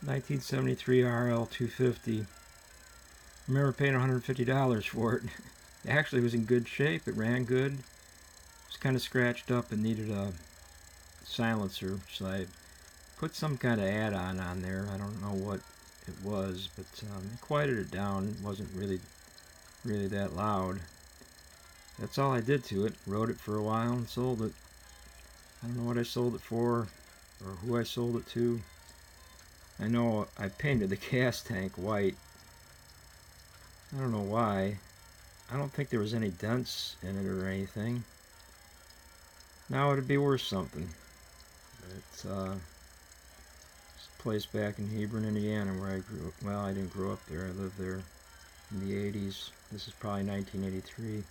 1973 RL-250. I remember paying $150 for it. It actually was in good shape. It ran good. It was kind of scratched up and needed a silencer, so I put some kind of add-on on there. I don't know what it was, but it quieted it down. It wasn't really that loud. That's all I did to it. Rode it for a while and sold it. I don't know what I sold it for or who I sold it to. I know I painted the gas tank white. I don't know why. I don't think there was any dents in it or anything. Now it'd be worth something. It's a place back in Hebron, Indiana, where I grew up. Well, I didn't grow up there. I lived there in the 80s. This is probably 1983.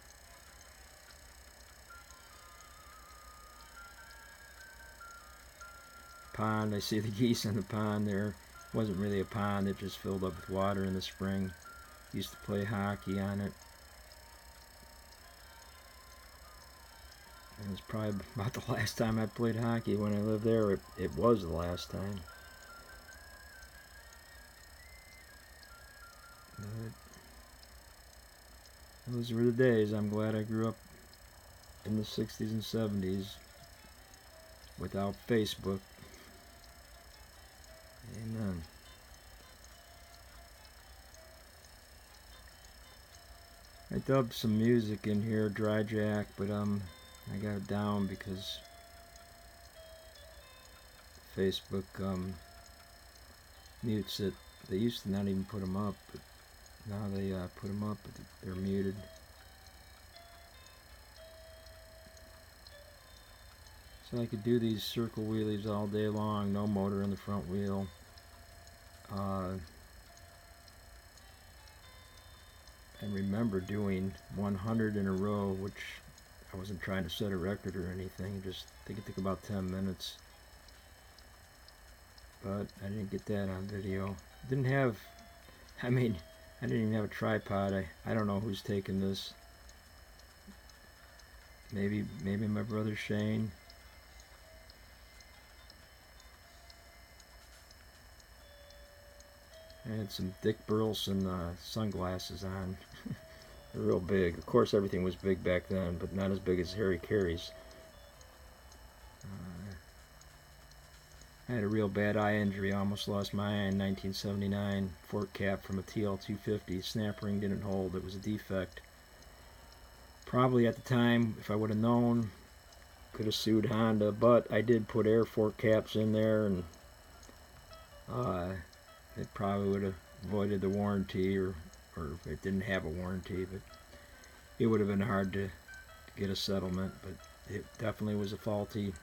Pond. I see the geese in the pond there. It wasn't really a pond. It just filled up with water in the spring. Used to play hockey on it. It was probably about the last time I played hockey when I lived there. It was the last time. But those were the days. I'm glad I grew up in the 60s and 70s without Facebook. Amen. I dubbed some music in here, dry jack, but I got it down because Facebook mutes it. They used to not even put them up, but now they put them up, but they're muted. So I could do these circle wheelies all day long, no motor in the front wheel. I remember doing 100 in a row, which I wasn't trying to set a record or anything, just I think it took about 10 minutes. But I didn't get that on video. I didn't even have a tripod. I don't know who's taking this. Maybe my brother Shane. I had some Dick Burleson sunglasses on. They're real big. Of course, everything was big back then, but not as big as Harry Carey's. I had a real bad eye injury. I almost lost my eye in 1979. Fork cap from a TL-250. Snap ring didn't hold. It was a defect. Probably at the time, if I would have known, could have sued Honda, but I did put air fork caps in there, and it probably would have voided the warranty, or it didn't have a warranty, but it would have been hard to get a settlement. But it definitely was a faulty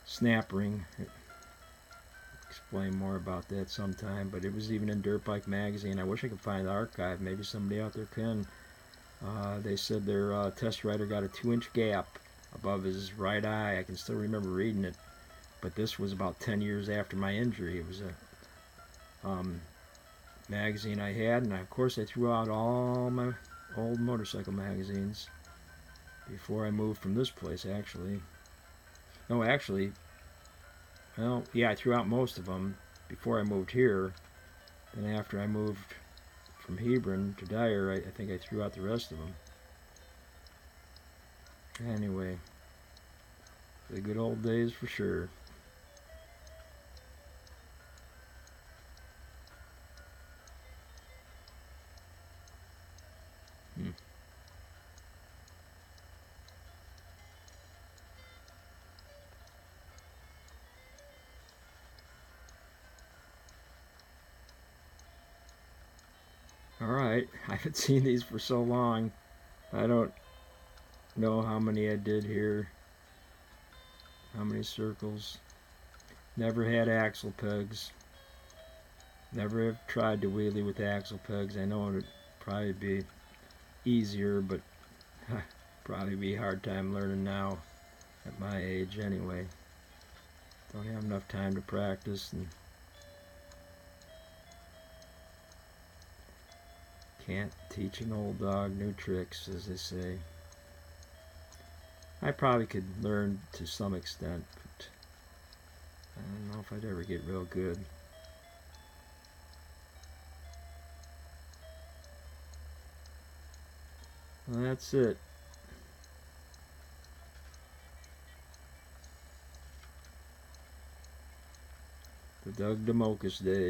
snap ring. Explain more about that sometime, but it was even in Dirt Bike magazine. I wish I could find the archive. Maybe somebody out there can. They said their test rider got a 2-inch gap above his right eye. I can still remember reading it, but this was about 10 years after my injury. It was a magazine I had, and of course I threw out all my old motorcycle magazines before I moved from this place, actually. No, actually, well, yeah, I threw out most of them before I moved here. Then after I moved from Hebron to Dyer, I think I threw out the rest of them. Anyway, the good old days for sure. Alright, I haven't seen these for so long. I don't know how many I did here. How many circles. Never had axle pegs. Never have tried to wheelie with axle pegs. I know it would probably be easier, but probably be a hard time learning now at my age anyway. Don't have enough time to practice, and can't teach an old dog new tricks, as they say. I probably could learn to some extent, but don't know if I'd ever get real good. Well, that's it. The Doug DeMocus Day.